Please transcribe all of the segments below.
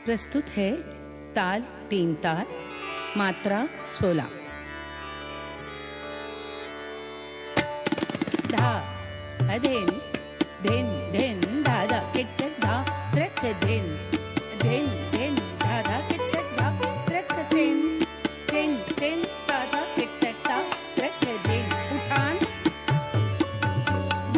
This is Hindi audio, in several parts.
प्रस्तुत है ताल 3 तार, मात्रा 16। धा अधेन धेन धेन धाधा किटक धा त्रक धेन धेन धेन धाधा किटक धा त्रक धेन धेन धेन धाधा किटक धा त्रक धेन। उठान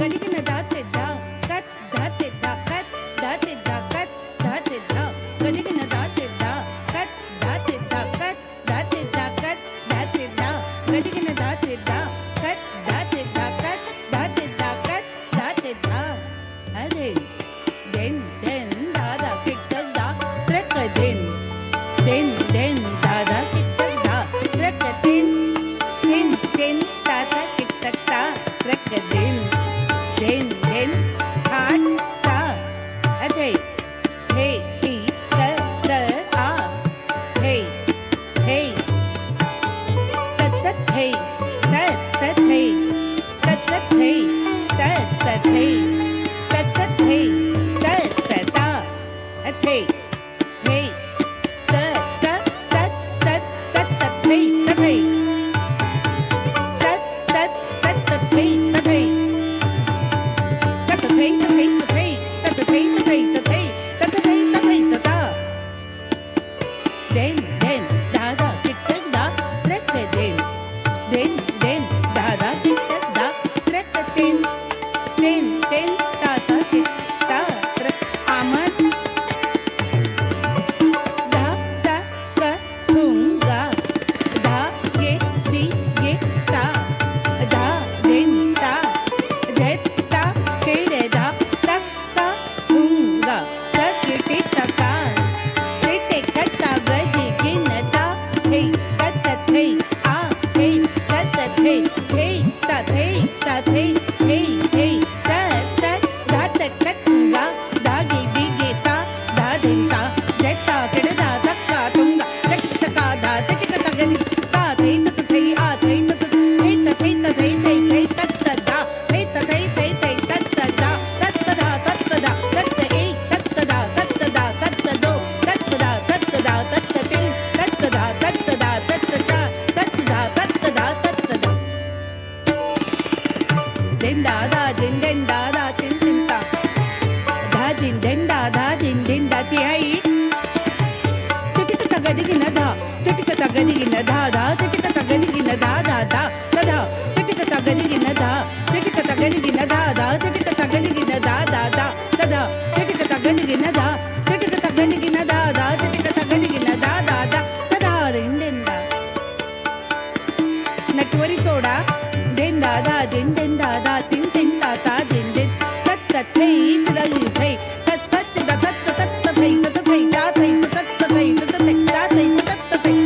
गलिग न दाते धा कत धाते धा कत धाते धा कत धाते धा गलिग न दाते धा कत धाते धा कत धाते धा कत धाते धा गलिग न दाते धा कत धाते धा कत धाते धा कत धाते धा। अरे देन देन दादा किटक धा त्रक देन देन देन दादा किटक धा त्रक देन देन देन दादा किटक धा त्रक देन देन देन हाट ता। अरे हे ही त आ हे हे तत हे तत हे तत हे तत हे तत हे तत ता। अथे हे त त तत तत तत हे तत हे तत तत तत हे तत हे तत हे तत हे तत हे तत हे तत हे तत हे तत हे तत हे तता। देन देन दादा किटक दा त्रक देन देन देन दादा किटक दा त्रक देन देन देन दादा किटका त्रक। आमद दा दा क ठुंगा दा ये दी ये ता दा देन ता देत ता खेड़े दा तक का ठुंगा तक किटे तका किटे कता गजी गिनता हे तत हे आ हे तत हे हे तत हे तत हे हे हे तत तत दा कतुंगा दागे दिगे ता दा देता देता केड़दा तक्का तुंगा तक तका दा तक गजी ता थे तत थे आ थे तत हे तत हे तत हे थे थे तत दा हे तत हे थे थे तत दा तत दा तत दा तत ए तत दा तत दा तत दो तत दा तत दा तत ते तत दा तत दा तत चा तत दा तत दा तत दा। दिन दादा दिन दिन दादा तिन तिन ता धा दिन दिन दादा दिन दिन दा तिहाई तिटिक तगदिगिन धा तिटिक तगदिगिन धा धा तिटिक तगदिगिन धा धा धा धा तिटिक तगदिगिन धा तिटिक तगदिगिन धा धा तिटिक तगदिगिन धा धा धा धा तिटिक तगदिगिन धा तिटिक तगदिगिन धा धा तिटिक तगदिगिन धा धा धा धा दिन दिन दा नटवरी तोड़ा दिन दादा दिन दिन दादा तिन तिन ताता दिन दिन तत तत हे तदल हे तत तत दा तत तत तत हे तत हे दा हे तत तत हे तत हे दा हे तत तत हे